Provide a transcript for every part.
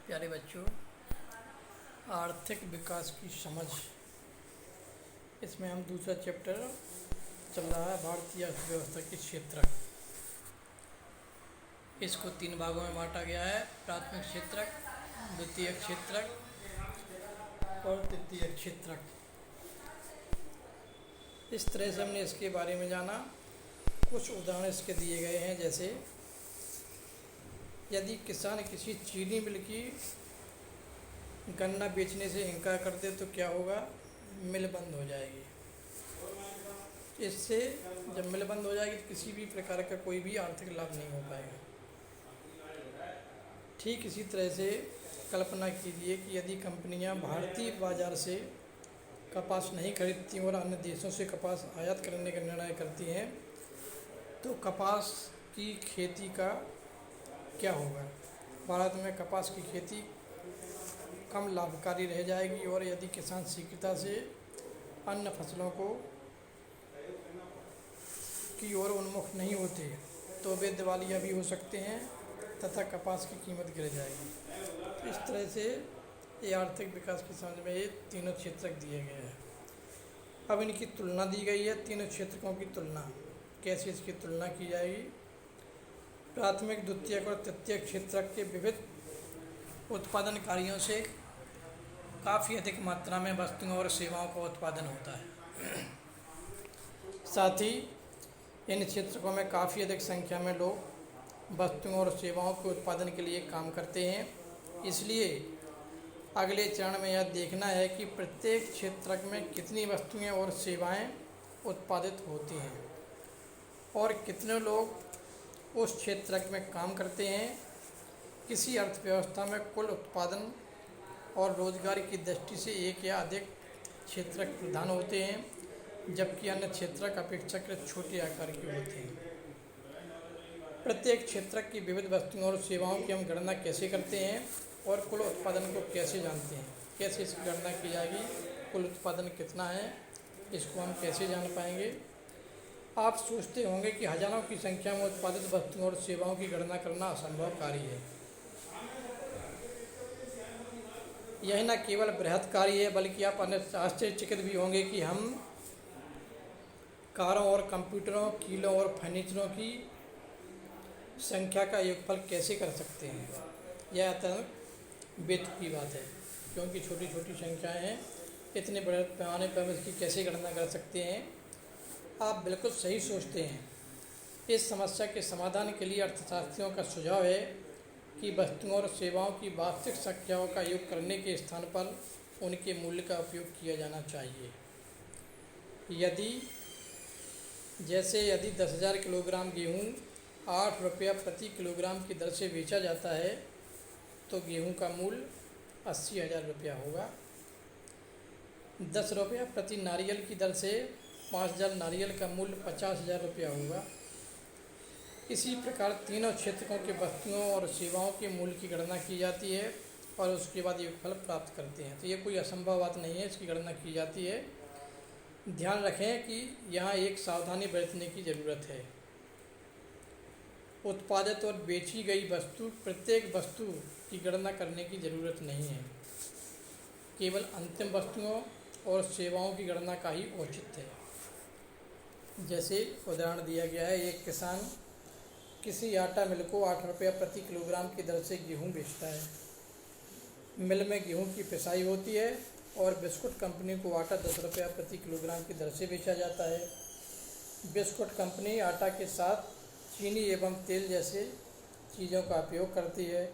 प्यारे बच्चों, आर्थिक विकास की समझ, इसमें हम दूसरा चैप्टर चल रहा है भारतीय अर्थव्यवस्था के क्षेत्रक। इसको 3 भागों में बांटा गया है: प्राथमिक क्षेत्रक, द्वितीय क्षेत्रक और तृतीय क्षेत्रक। इस तरह से हमने इसके बारे में जाना। कुछ उदाहरण इसके दिए गए हैं, जैसे यदि किसान किसी चीनी मिल की गन्ना बेचने से इनकार कर दे तो क्या होगा? मिल बंद हो जाएगी। इससे जब मिल बंद हो जाएगी तो किसी भी प्रकार का कोई भी आर्थिक लाभ नहीं हो पाएगा। ठीक इसी तरह से कल्पना कीजिए कि यदि कंपनियां भारतीय बाजार से कपास नहीं खरीदती और अन्य देशों से कपास आयात करने का निर्णय करती हैं, तो कपास की खेती का क्या होगा? भारत में कपास की खेती कम लाभकारी रह जाएगी, और यदि किसान शीघ्रता से अन्य फसलों की ओर उन्मुख नहीं होते तो वे दिवालिया भी हो सकते हैं तथा कपास की कीमत गिर जाएगी। तो इस तरह से ये आर्थिक विकास की समझ में ये तीनों क्षेत्रक दिए गए हैं। अब इनकी तुलना दी गई है। तीनों क्षेत्रकों की तुलना, कैसे इसकी तुलना की जाएगी? प्राथमिक, द्वितीयक और तृतीय क्षेत्रक के विविध उत्पादन कार्यों से काफ़ी अधिक मात्रा में वस्तुओं और सेवाओं का उत्पादन होता है। साथ ही इन क्षेत्रकों में काफ़ी अधिक संख्या में लोग वस्तुओं और सेवाओं के उत्पादन के लिए काम करते हैं। इसलिए अगले चरण में यह देखना है कि प्रत्येक क्षेत्रक में कितनी वस्तुएं और सेवाएं उत्पादित होती हैं और कितने लोग उस क्षेत्रक में काम करते हैं। किसी अर्थव्यवस्था में कुल उत्पादन और रोजगार की दृष्टि से एक या अधिक क्षेत्रक प्रधान होते हैं, जबकि अन्य क्षेत्रक अपेक्षाकृत छोटे आकार के होते हैं। प्रत्येक क्षेत्रक की विविध वस्तुओं और सेवाओं की हम गणना कैसे करते हैं और कुल उत्पादन को कैसे जानते हैं? कैसे इसकी गणना की जाएगी? कुल उत्पादन कितना है, इसको हम कैसे जान पाएंगे? आप सोचते होंगे कि हजारों की संख्या में उत्पादित वस्तुओं और सेवाओं की गणना करना असंभव कार्य है। यह न केवल बृहत कार्य है, बल्कि आप आश्चर्यचकित भी होंगे कि हम कारों और कंप्यूटरों, कीलों और फर्नीचरों की संख्या का योगफल कैसे कर सकते हैं। यह अत्यंत बेतुकी बात है, क्योंकि छोटी छोटी संख्याएं हैं, इतने बड़े पैमाने पर हम इसकी कैसे गणना कर सकते हैं? आप बिल्कुल सही सोचते हैं। इस समस्या के समाधान के लिए अर्थशास्त्रियों का सुझाव है कि वस्तुओं और सेवाओं की वास्तविक संख्याओं का योग करने के स्थान पर उनके मूल्य का उपयोग किया जाना चाहिए। यदि 10,000 किलोग्राम गेहूँ 8 रुपया प्रति किलोग्राम की दर से बेचा जाता है, तो गेहूँ का मूल्य 80,000 रुपया होगा। 10 रुपया प्रति नारियल की दर से 5,000 नारियल का मूल्य 50,000 रुपया होगा। इसी प्रकार तीनों क्षेत्रकों के वस्तुओं और सेवाओं के मूल्य की गणना की जाती है और उसके बाद योगफल प्राप्त करते हैं। तो ये कोई असंभव बात नहीं है, इसकी गणना की जाती है। ध्यान रखें कि यहाँ एक सावधानी बरतने की ज़रूरत है। उत्पादित और बेची गई प्रत्येक वस्तु की गणना करने की ज़रूरत नहीं है। केवल अंतिम वस्तुओं और सेवाओं की गणना का ही औचित्य है। जैसे उदाहरण दिया गया है, एक किसान किसी आटा मिल को 8 रुपया प्रति किलोग्राम की दर से गेहूँ बेचता है। मिल में गेहूँ की पिसाई होती है और बिस्कुट कंपनी को आटा 10 रुपया प्रति किलोग्राम की दर से बेचा जाता है। बिस्कुट कंपनी आटा के साथ चीनी एवं तेल जैसे चीज़ों का उपयोग करती है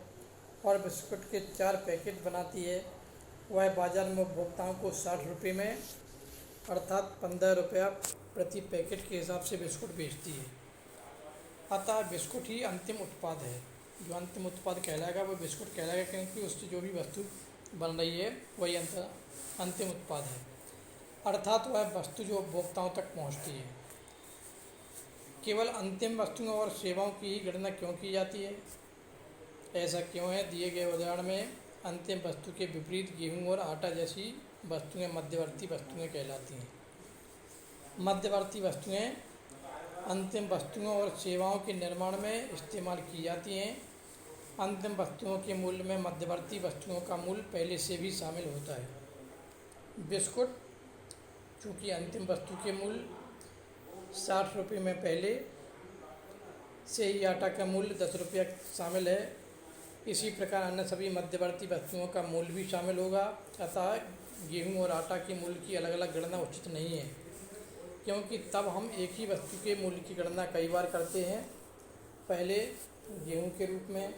और बिस्कुट के 4 पैकेट बनाती है। वह बाज़ार में उपभोक्ताओं को 60 रुपये में, अर्थात 15 रुपया प्रति पैकेट के हिसाब से बिस्कुट बेचती है। अतः बिस्कुट ही अंतिम उत्पाद है। जो अंतिम उत्पाद कहलाएगा वो बिस्कुट कहलाएगा, क्योंकि उससे जो भी वस्तु बन रही है वही अंतिम उत्पाद है, अर्थात वह वस्तु जो उपभोक्ताओं तक पहुंचती है। केवल अंतिम वस्तुओं और सेवाओं की ही गणना क्यों की जाती है? ऐसा क्यों है? दिए गए उदाहरण में अंतिम वस्तु के विपरीत गेहूँ और आटा जैसी वस्तुएं मध्यवर्ती वस्तुएं कहलाती हैं। मध्यवर्ती वस्तुएं अंतिम वस्तुओं और सेवाओं के निर्माण में इस्तेमाल की जाती हैं। अंतिम वस्तुओं के मूल्य में मध्यवर्ती वस्तुओं का मूल्य पहले से भी शामिल होता है। बिस्कुट, चूँकि अंतिम वस्तु के मूल्य 60 रुपये में पहले से ही आटा का मूल्य 10 रुपया शामिल है, इसी प्रकार अन्य सभी मध्यवर्ती वस्तुओं का मूल्य भी शामिल होगा। अतः गेहूं और आटा के मूल्य की अलग अलग गणना उचित नहीं है, क्योंकि तब हम एक ही वस्तु के मूल्य की गणना कई बार करते हैं, पहले गेहूं के रूप में,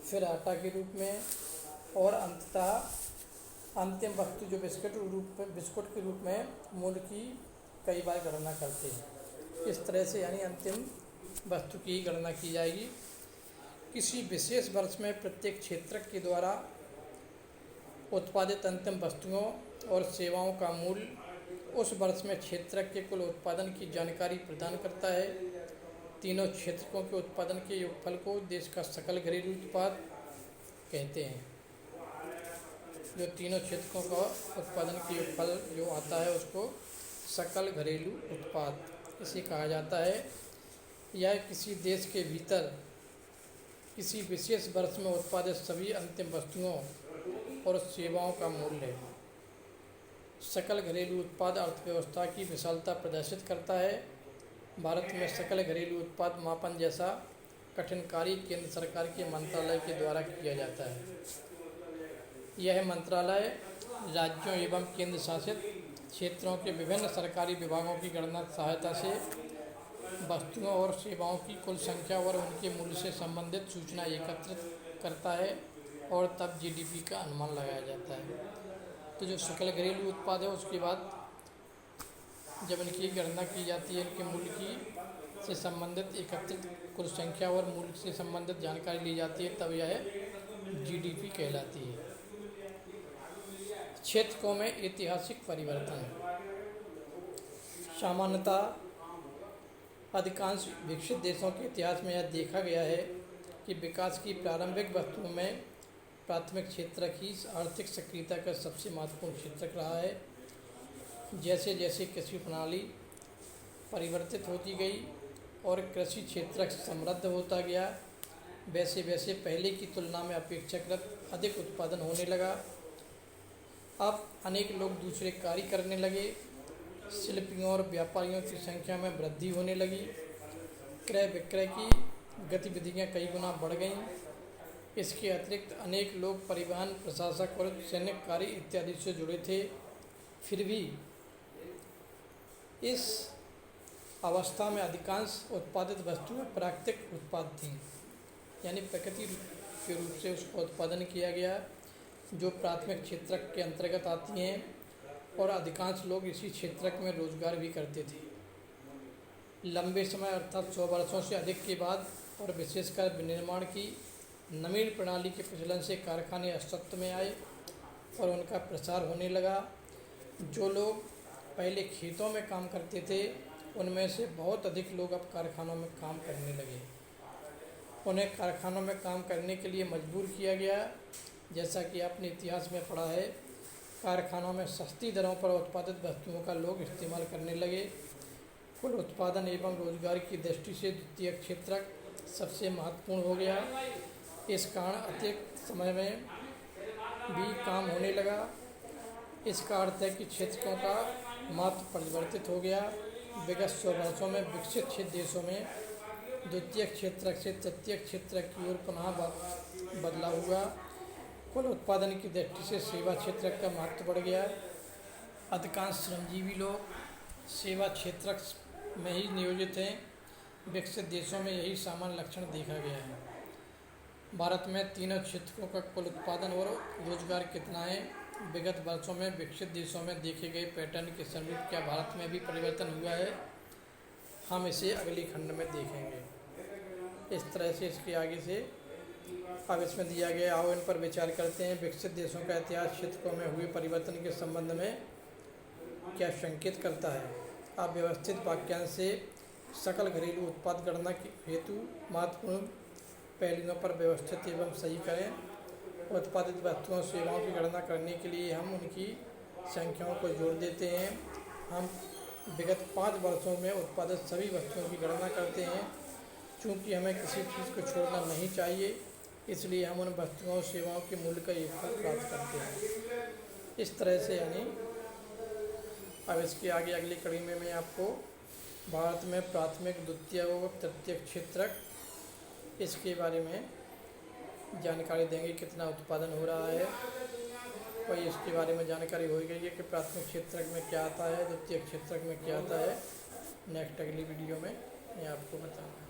फिर आटा के रूप में, और अंततः अंतिम वस्तु जो बिस्कुट के रूप में मूल्य की कई बार गणना करते हैं। इस तरह से यानी अंतिम वस्तु की गणना की जाएगी। किसी विशेष वर्ष में प्रत्येक क्षेत्रक के द्वारा उत्पादित अंतिम वस्तुओं और सेवाओं का मूल्य उस वर्ष में क्षेत्रक के कुल उत्पादन की जानकारी प्रदान करता है। तीनों क्षेत्रकों के उत्पादन के योगफल को देश का सकल घरेलू उत्पाद कहते हैं। जो तीनों क्षेत्रकों का उत्पादन के योगफल जो आता है उसको सकल घरेलू उत्पाद इसे कहा जाता है। यह किसी देश के भीतर किसी विशेष वर्ष में उत्पादित सभी अंतिम वस्तुओं और सेवाओं का मूल्य है। सकल घरेलू उत्पाद अर्थव्यवस्था की विशालता प्रदर्शित करता है। भारत में सकल घरेलू उत्पाद मापन जैसा कठिन कार्य केंद्र सरकार के मंत्रालय के द्वारा किया जाता है। यह मंत्रालय राज्यों एवं केंद्र शासित क्षेत्रों के विभिन्न सरकारी विभागों की गणना सहायता से वस्तुओं और सेवाओं की कुल संख्या और उनके मूल्य से संबंधित सूचना एकत्रित करता है और तब जीडीपी का अनुमान लगाया जाता है। तो जो सकल घरेलू उत्पाद है उसके बाद जब इनकी गणना की जाती है, इनके मूल्य की से संबंधित एकत्रित कुल संख्या और मूल्य से संबंधित जानकारी ली जाती है, तब यह जीडीपी कहलाती है। क्षेत्रों में ऐतिहासिक परिवर्तन। सामान्यतः अधिकांश विकसित देशों के इतिहास में यह देखा गया है कि विकास की प्रारंभिक वस्तुओं में प्राथमिक क्षेत्रक ही आर्थिक सक्रियता का सबसे महत्वपूर्ण क्षेत्रक रहा है। जैसे जैसे कृषि प्रणाली परिवर्तित होती गई और कृषि क्षेत्रक समृद्ध होता गया, वैसे वैसे पहले की तुलना में अपेक्षाकृत अधिक उत्पादन होने लगा। अब अनेक लोग दूसरे कार्य करने लगे, शिल्पियों और व्यापारियों की संख्या में वृद्धि होने लगी, क्रय विक्रय की गतिविधियां कई गुना बढ़ गईं। इसके अतिरिक्त अनेक लोग परिवहन, प्रशासक और सैन्य कार्य इत्यादि से जुड़े थे। फिर भी इस अवस्था में अधिकांश उत्पादित वस्तुएं प्राकृतिक उत्पाद थीं, यानी प्रकृति के रूप से उसका उत्पादन किया गया, जो प्राथमिक क्षेत्रक के अंतर्गत आती हैं और अधिकांश लोग इसी क्षेत्रक में रोजगार भी करते थे। लंबे समय अर्थात 100 वर्षों से अधिक के बाद और विशेषकर विनिर्माण की नवीन प्रणाली के प्रचलन से कारखाने अस्तित्व में आए और उनका प्रसार होने लगा। जो लोग पहले खेतों में काम करते थे उनमें से बहुत अधिक लोग अब कारखानों में काम करने लगे। उन्हें कारखानों में काम करने के लिए मजबूर किया गया। जैसा कि आपने इतिहास में पढ़ा है, कारखानों में सस्ती दरों पर उत्पादित वस्तुओं का लोग इस्तेमाल करने लगे। कुल उत्पादन एवं रोजगार की दृष्टि से द्वितीय क्षेत्रक सबसे महत्वपूर्ण हो गया। इस कारण अतिरिक्त समय में भी काम होने लगा। इसका अर्थ है कि क्षेत्रकों का महत्व परिवर्तित हो गया। विगत 100 वर्षों में विकसित देशों में द्वितीय क्षेत्रक से तृतीय क्षेत्रक की ओर पुनः बदलाव हुआ। कुल उत्पादन की दृष्टि से सेवा क्षेत्रक का महत्व बढ़ गया। अधिकांश श्रमजीवी लोग सेवा क्षेत्रक में ही नियोजित हैं। विकसित देशों में यही सामान्य लक्षण देखा गया है। भारत में तीनों क्षेत्रकों का कुल उत्पादन और रोजगार कितना है? विगत वर्षों में विकसित देशों में देखे गए पैटर्न के अनुरूप क्या भारत में भी परिवर्तन हुआ है? हम इसे अगले खंड में देखेंगे। इस तरह से इसके आगे से अब इसमें दिया गया, आओ इन पर विचार करते हैं। विकसित देशों का इतिहास क्षेत्रों में हुए परिवर्तन के संबंध में क्या संकेत करता है? आप व्यवस्थित वाक्यांश से सकल घरेलू उत्पाद गणना के हेतु महत्वपूर्ण पहलुओं पर व्यवस्थित एवं सही करें। उत्पादित वस्तुओं सेवाओं की गणना करने के लिए हम उनकी संख्याओं को जोड़ देते हैं। हम विगत 5 वर्षों में उत्पादित सभी वस्तुओं की गणना करते हैं। चूँकि हमें किसी चीज़ को छोड़ना नहीं चाहिए, इसलिए हम उन वस्तुओं और सेवाओं के मूल्य का योगफल प्राप्त करते हैं। इस तरह से यानी अब इसके आगे अगली कड़ी में मैं आपको भारत में प्राथमिक, द्वितीय और तृतीय क्षेत्रक इसके बारे में जानकारी देंगे, कितना उत्पादन हो रहा है और इसके बारे में जानकारी हो गई है कि प्राथमिक क्षेत्रक में क्या आता है, द्वितीय क्षेत्रक में क्या आता है। नेक्स्ट अगली वीडियो में मैं आपको बताऊँगा।